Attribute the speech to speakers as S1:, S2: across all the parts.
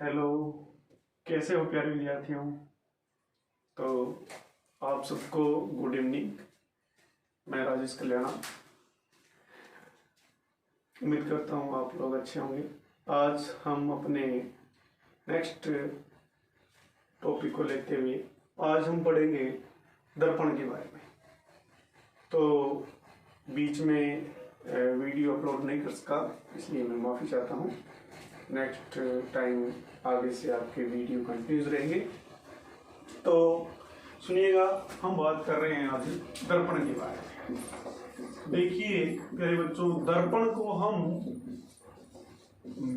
S1: Hello. कैसे हो प्यारे विद्यार्थियों। तो आप सबको गुड इवनिंग। मैं राजेश कल्याणा। उम्मीद करता हूँ आप लोग अच्छे होंगे। आज हम अपने नेक्स्ट टॉपिक को लेते हुए आज हम पढ़ेंगे दर्पण के बारे में। तो बीच में वीडियो अपलोड नहीं कर सका, इसलिए मैं माफ़ी चाहता हूँ। नेक्स्ट टाइम आगे से आपके वीडियो कंटिन्यूज रहेंगे। तो सुनिएगा, हम बात कर रहे हैं आज दर्पण के बारे में। देखिए प्यारे बच्चों, दर्पण को हम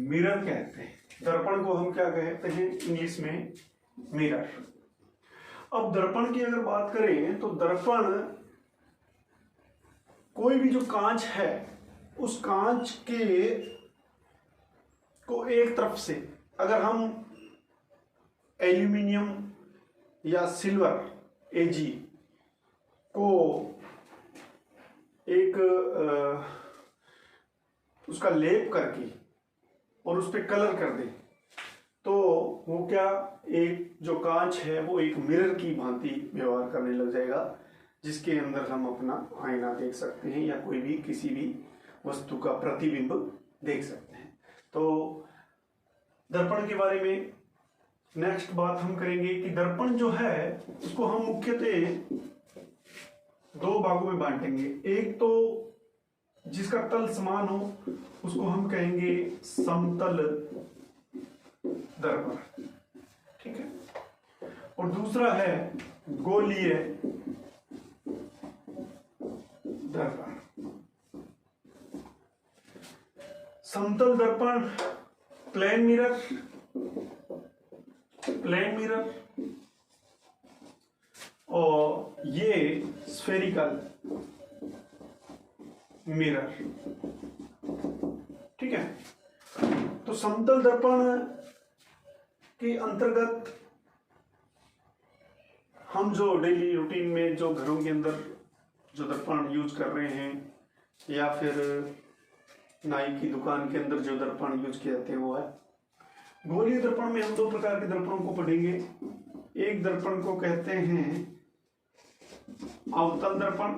S1: मिरर कहते हैं। दर्पण को हम क्या कहते हैं इंग्लिश में? मिरर। अब दर्पण की अगर बात करें तो दर्पण कोई भी जो कांच है उस कांच के को एक तरफ से अगर हम एल्यूमिनियम या सिल्वर एजी को एक उसका लेप करके और उस पर कलर कर दें तो वो क्या, एक जो कांच है वो एक मिरर की भांति व्यवहार करने लग जाएगा, जिसके अंदर हम अपना आईना देख सकते हैं या कोई भी किसी भी वस्तु का प्रतिबिंब देख सकते हैं। तो दर्पण के बारे में नेक्स्ट बात हम करेंगे कि दर्पण जो है उसको हम मुख्यतः दो भागों में बांटेंगे। एक तो जिसका तल समान हो उसको हम कहेंगे समतल दर्पण, ठीक है। और दूसरा है गोलीय दर्पण। समतल दर्पण प्लेन मिरर और ये स्फेरिकल मिरर, ठीक है। तो समतल दर्पण के अंतर्गत हम जो डेली रूटीन में जो घरों के अंदर जो दर्पण यूज कर रहे हैं या फिर नाई की दुकान के अंदर जो दर्पण यूज किए जाते हैं वो है गोलीय दर्पण। में हम दो प्रकार के दर्पणों को पढ़ेंगे। एक दर्पण को कहते हैं अवतल दर्पण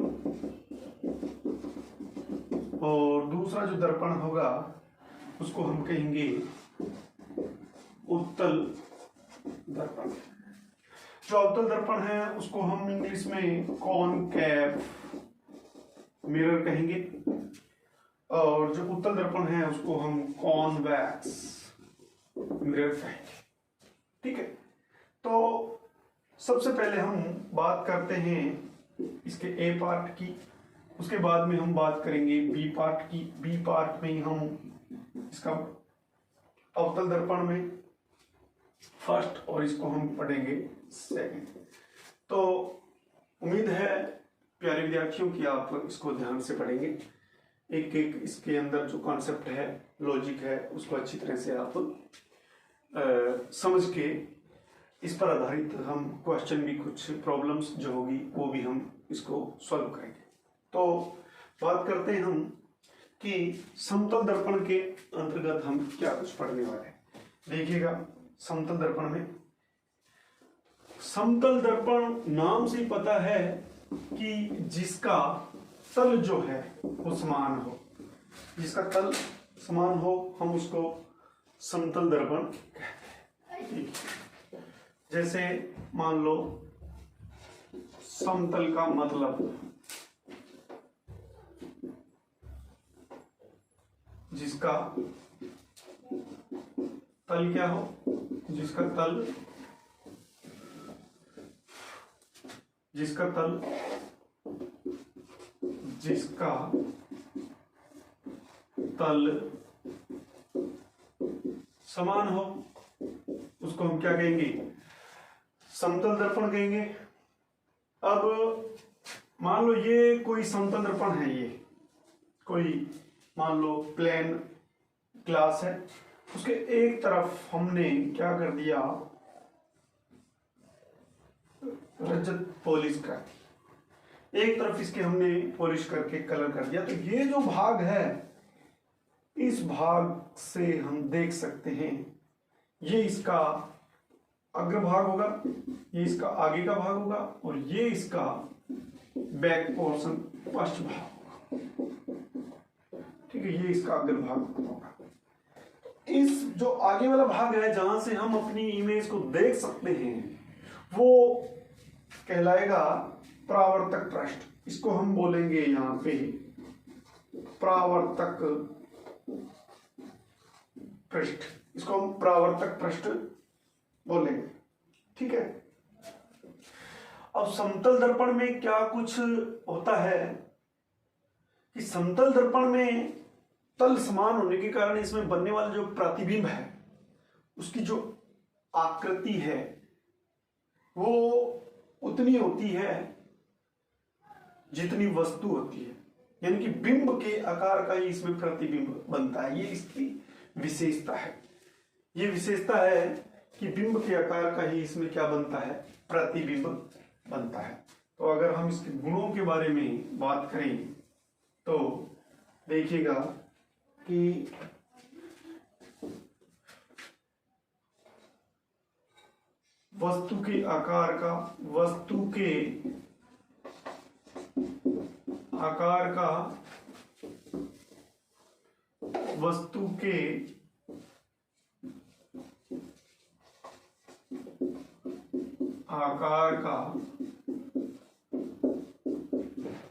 S1: और दूसरा जो दर्पण होगा उसको हम कहेंगे उत्तल दर्पण। जो अवतल दर्पण है उसको हम इंग्लिश में कॉनकेव मिरर कहेंगे और जो उत्तल दर्पण है उसको हम कॉन्वेक्स मिरर कहेंगे, ठीक है। तो सबसे पहले हम बात करते हैं इसके ए पार्ट की, उसके बाद में हम बात करेंगे बी पार्ट की। बी पार्ट में हम इसका अवतल दर्पण में फर्स्ट और इसको हम पढ़ेंगे सेकंड। तो उम्मीद है प्यारे विद्यार्थियों की आप इसको ध्यान से पढ़ेंगे। एक एक इसके अंदर जो कॉन्सेप्ट है, लॉजिक है, उसको अच्छी तरह से आप समझ के इस पर आधारित हम क्वेश्चन भी कुछ प्रॉब्लम्स जो होगी वो भी हम इसको सॉल्व करेंगे। तो बात करते हैं हम कि समतल दर्पण के अंतर्गत हम क्या कुछ पढ़ने वाले हैं। देखिएगा, समतल दर्पण में समतल दर्पण नाम से ही पता है कि जिसका तल जो है वो समान हो, जिसका तल समान हो हम उसको समतल दर्पण कहते हैं। जैसे मान लो समतल का मतलब जिसका तल क्या हो, जिसका तल समान हो उसको हम क्या कहेंगे? समतल दर्पण कहेंगे। अब मान लो ये कोई समतल दर्पण है, ये कोई मान लो प्लेन ग्लास है, उसके एक तरफ हमने क्या कर दिया, रजत पॉलिश कर दी, एक तरफ इसके हमने पॉलिश करके कलर कर दिया। तो ये जो भाग है इस भाग से हम देख सकते हैं ये इसका अग्रभाग होगा, ये इसका आगे का भाग होगा, और ये इसका बैक पोर्शन पश्च भाग होगा। ठीक है, ये इसका अग्रभाग होगा। इस जो आगे वाला भाग है जहां से हम अपनी इमेज को देख सकते हैं वो कहलाएगा परावर्तक पृष्ठ। इसको हम बोलेंगे यहां पे परावर्तक पृष्ठ, इसको हम परावर्तक पृष्ठ बोलेंगे। ठीक है। अब समतल दर्पण में क्या कुछ होता है कि समतल दर्पण में तल समान होने के कारण इसमें बनने वाला जो प्रतिबिंब है उसकी जो आकृति है वो उतनी होती है जितनी वस्तु होती है, यानी कि बिंब के आकार का ही इसमें प्रतिबिंब बनता है। ये इसकी विशेषता है। ये विशेषता है कि बिंब के आकार का ही इसमें क्या बनता है, प्रतिबिंब बनता है। तो अगर हम इसके गुणों के बारे में बात करें तो देखिएगा कि वस्तु के आकार का वस्तु के आकार का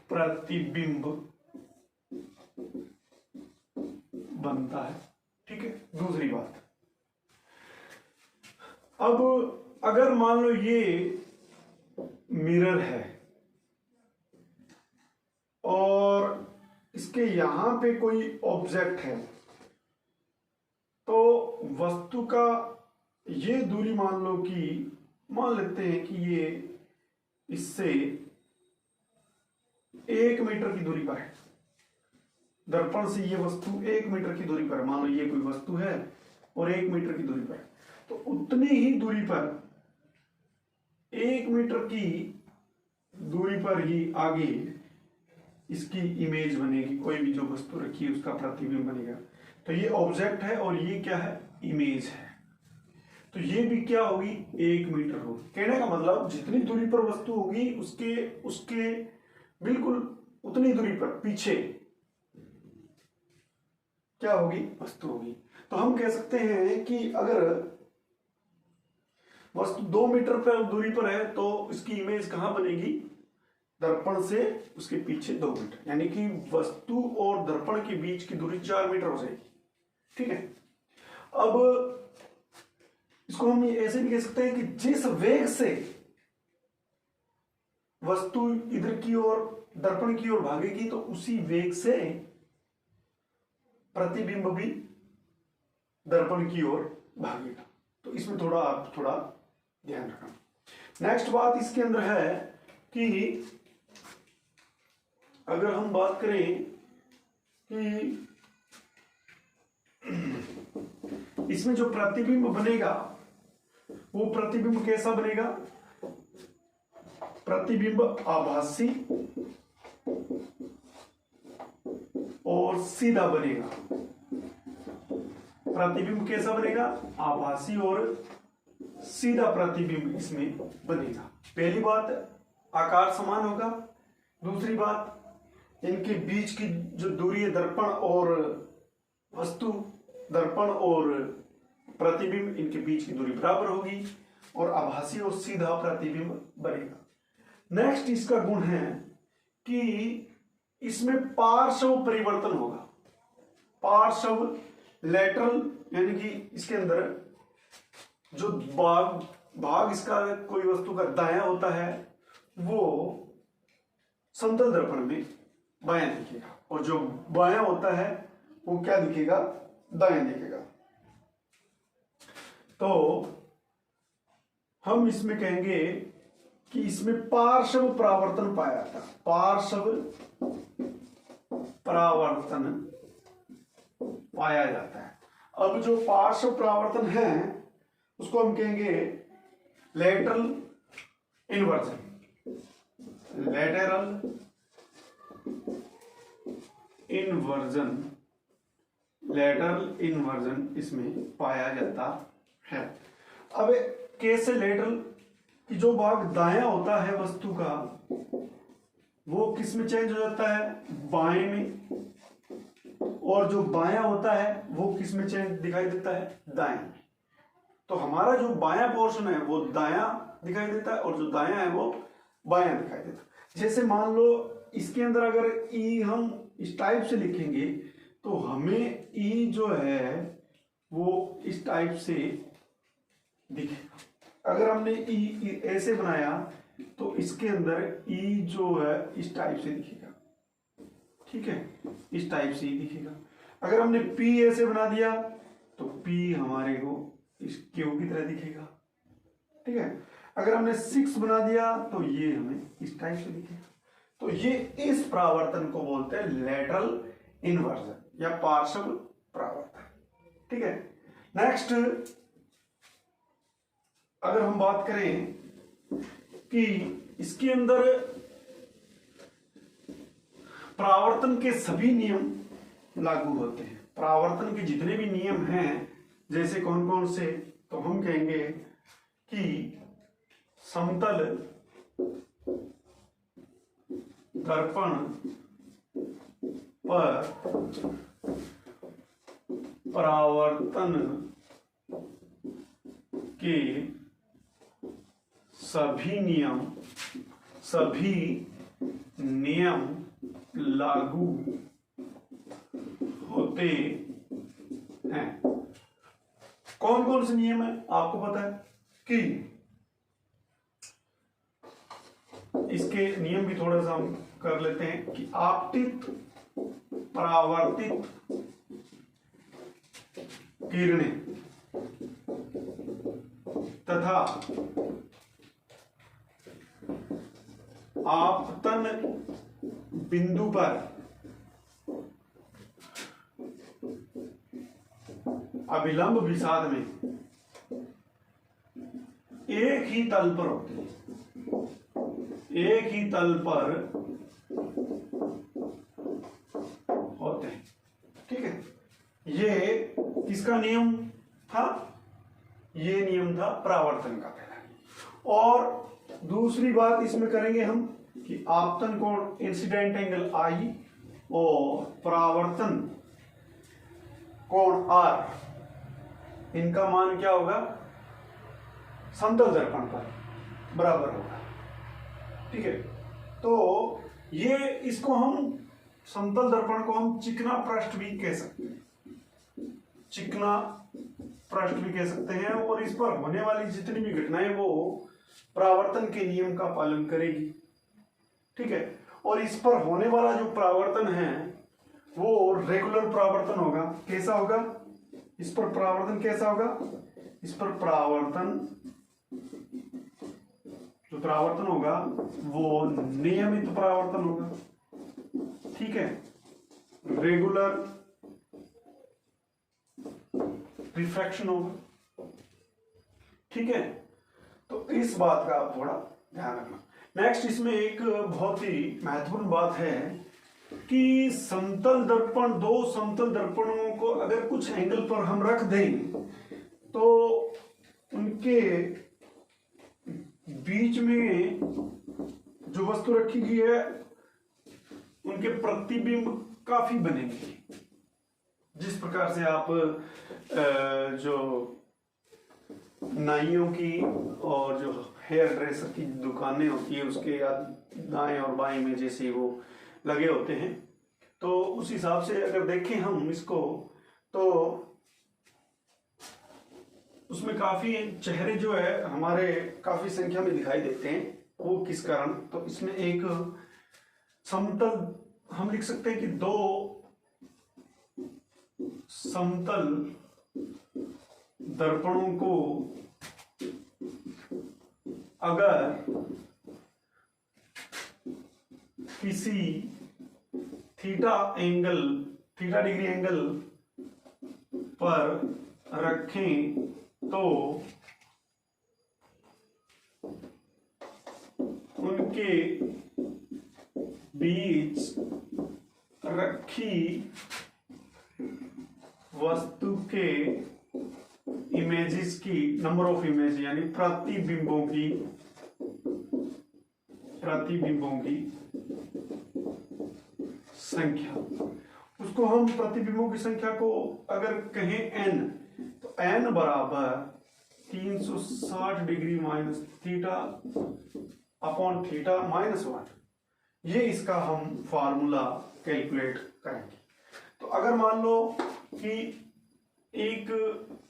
S1: प्रतिबिंब बनता है। ठीक है। दूसरी बात, अब अगर मान लो ये मिरर है और इसके यहां पे कोई ऑब्जेक्ट है तो वस्तु का ये दूरी मान लो कि मान लेते हैं कि ये इससे 1 मीटर की दूरी पर है। दर्पण से ये वस्तु 1 मीटर की दूरी पर है। मान लो ये कोई वस्तु है और 1 मीटर की दूरी पर है, तो उतनी ही दूरी पर 1 मीटर की दूरी पर ही आगे इसकी इमेज बनेगी। कोई भी जो वस्तु रखी है उसका प्रतिबिंब बनेगा। तो ये ऑब्जेक्ट है और ये क्या है, इमेज है। तो ये भी क्या होगी, 1 मीटर होगी। कहने का मतलब जितनी दूरी पर वस्तु होगी उसके बिल्कुल उतनी दूरी पर पीछे क्या होगी, वस्तु होगी। तो हम कह सकते हैं कि अगर वस्तु 2 मीटर पर दूरी पर है तो इसकी इमेज कहां बनेगी, दर्पण से उसके पीछे 2 मीटर, यानी कि वस्तु और दर्पण के बीच की दूरी 4 मीटर हो जाएगी। ठीक है। अब इसको हम ऐसे भी कह सकते हैं कि जिस वेग से वस्तु इधर की ओर दर्पण की ओर भागेगी तो उसी वेग से प्रतिबिंब भी दर्पण की ओर भागेगा। तो इसमें आप थोड़ा ध्यान रखना। नेक्स्ट बात इसके अंदर है कि अगर हम बात करें कि इसमें जो प्रतिबिंब बनेगा वो प्रतिबिंब कैसा बनेगा, प्रतिबिंब आभासी और सीधा बनेगा। प्रतिबिंब कैसा बनेगा, आभासी और सीधा प्रतिबिंब इसमें बनेगा। पहली बात, आकार समान होगा। दूसरी बात, इनके बीच की जो दूरी है दर्पण और वस्तु, दर्पण और प्रतिबिंब, इनके बीच की दूरी बराबर होगी और आभासी और सीधा प्रतिबिंब बनेगा। नेक्स्ट इसका गुण है कि इसमें पार्श्व परिवर्तन होगा। पार्श्व, लेटरल, यानी कि इसके अंदर जो भाग इसका कोई वस्तु का दायां होता है वो समतल दर्पण में बायां दिखेगा और जो बायां होता है वो क्या दिखेगा, दायां दिखेगा। तो हम इसमें कहेंगे कि इसमें पार्श्व परावर्तन पाया था। पार्श्व परावर्तन पाया जाता है। अब जो पार्श्व परावर्तन है उसको हम कहेंगे lateral inversion. Lateral inversion, lateral inversion इसमें पाया जाता है। अब के से लेटरल कि जो भाग दायां होता है वस्तु का वो किस में चेंज हो जाता है, बाएं में, और जो बायां होता है वो किस में चेंज दिखाई देता है, दाएं में। तो हमारा जो बायां पोर्शन है वो दायां दिखाई देता है और जो दायां है वो बायां दिखाई देता है। जैसे मान लो इसके अंदर अगर ई हम इस टाइप से लिखेंगे तो हमें ई जो है वो इस टाइप से दिखेगा। अगर हमने ई ऐसे बनाया तो इसके अंदर ई जो है इस टाइप से दिखेगा, ठीक है, इस टाइप से ही दिखेगा। अगर हमने पी ऐसे बना दिया तो पी हमारे को इस क्यू की तरह दिखेगा, ठीक है। अगर हमने 6 बना दिया तो ये हमें इस टाइप से दिखेगा। तो ये इस परावर्तन को बोलते हैं लेटरल इन्वर्जन या पार्श्व परावर्तन, ठीक है। नेक्स्ट अगर हम बात करें कि इसके अंदर परावर्तन के सभी नियम लागू होते हैं, परावर्तन के जितने भी नियम हैं, जैसे कौन कौन से, तो हम कहेंगे कि समतल दर्पण पर परावर्तन के सभी नियम लागू होते हैं। कौन कौन से नियम है आपको पता है कि इसके नियम भी थोड़ा सा हम कर लेते हैं कि आपतित परावर्तित किरणें तथा आपतन बिंदु पर अभिलंब विषाद में एक ही तल पर होते हैं, एक ही तल पर होते हैं, ठीक है। ये किसका नियम था, ये नियम था परावर्तन का पहला। और दूसरी बात इसमें करेंगे हम कि आपतन कोण इंसिडेंट एंगल आई और परावर्तन कोण आर, इनका मान क्या होगा, समतल दर्पण पर बराबर होगा, ठीक है। तो ये इसको हम समतल दर्पण को हम चिकना पृष्ठ भी कह सकते हैं, चिकना पृष्ठ भी कह सकते हैं। और इस पर होने वाली जितनी भी घटनाएं वो परावर्तन के नियम का पालन करेगी, ठीक है। और इस पर होने वाला जो परावर्तन है वो रेगुलर परावर्तन होगा। कैसा होगा, इस पर परावर्तन कैसा होगा, इस पर परावर्तन जो परावर्तन होगा वो नियमित परावर्तन होगा, ठीक है, रेगुलर रिफ्रैक्शन होगा, ठीक है। तो इस बात का आप थोड़ा ध्यान रखना। नेक्स्ट इसमें एक बहुत ही महत्वपूर्ण बात है कि समतल दर्पण, दो समतल दर्पणों को अगर कुछ एंगल पर हम रख दें तो उनके बीच में जो वस्तु रखी गई है उनके प्रतिबिंब काफी बनेंगे। जिस प्रकार से आप जो नाइयों की और जो हेयर ड्रेसर की दुकानें होती है उसके दाएं और बाएं में जैसे वो लगे होते हैं, तो उस हिसाब से अगर देखें हम इसको तो उसमें काफी चेहरे जो है हमारे काफी संख्या में दिखाई देते हैं। वो किस कारण, तो इसमें एक समतल हम लिख सकते हैं कि दो समतल दर्पणों को अगर किसी थीटा डिग्री एंगल पर रखें तो उनके बीच रखी वस्तु के इमेजेस की, नंबर ऑफ इमेज यानी प्रतिबिंबों की संख्या, उसको हम प्रतिबिंबों की संख्या को अगर कहें n, तो n बराबर 360 degree minus theta upon theta minus 1, ये इसका हम फार्मूला कैलकुलेट करेंगे। तो अगर मान लो कि एक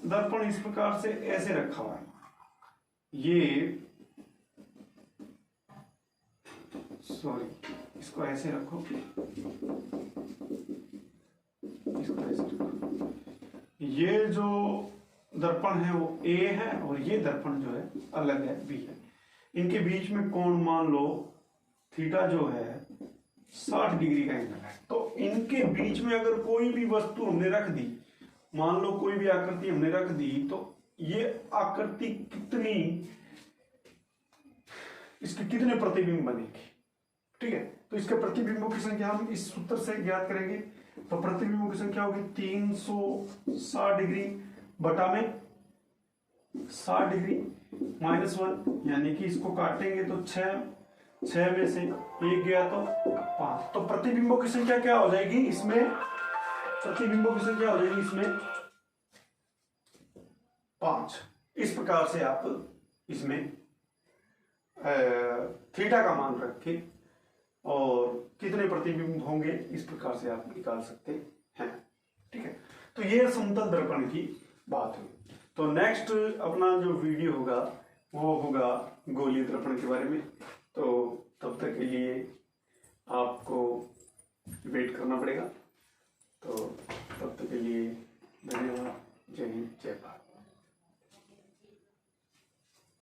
S1: दर्पण इस प्रकार से ऐसे रखा हुआ है, इसको ऐसे रखो, इसको ऐसे रखो। ये जो दर्पण है वो A है और ये दर्पण जो है अलग है, B है। इनके बीच में कोण मान लो थीटा जो है 60 डिग्री का एंगल है। तो इनके बीच में अगर कोई भी वस्तु हमने रख दी, मान लो कोई भी आकृति हमने रख दी, तो ये आकृति इसके कितने प्रतिबिंब बनेगी, ठीक है। तो इसके प्रतिबिंबों की संख्या हम इस सूत्र से ज्ञात करेंगे। तो प्रतिबिंबों की संख्या होगी 360 डिग्री बटा में 60 डिग्री माइनस 1, यानी कि इसको काटेंगे तो 6 में से 1 गया तो 5। तो प्रतिबिंबों की संख्या क्या हो जाएगी इसमें, प्रतिबिंबों की संख्या हो जाएगी इसमें 5। इस प्रकार से आप इसमें थीटा का मान रख के और कितने प्रतिबिंब होंगे इस प्रकार से आप निकाल सकते हैं, ठीक है। तो ये समतल दर्पण की बात हुई। तो नेक्स्ट अपना जो वीडियो होगा वो होगा गोलीय दर्पण के बारे में। तो तब तक के लिए आपको वेट करना पड़ेगा। तो तब तक के लिए धन्यवाद। जय हिंद, जय भारत।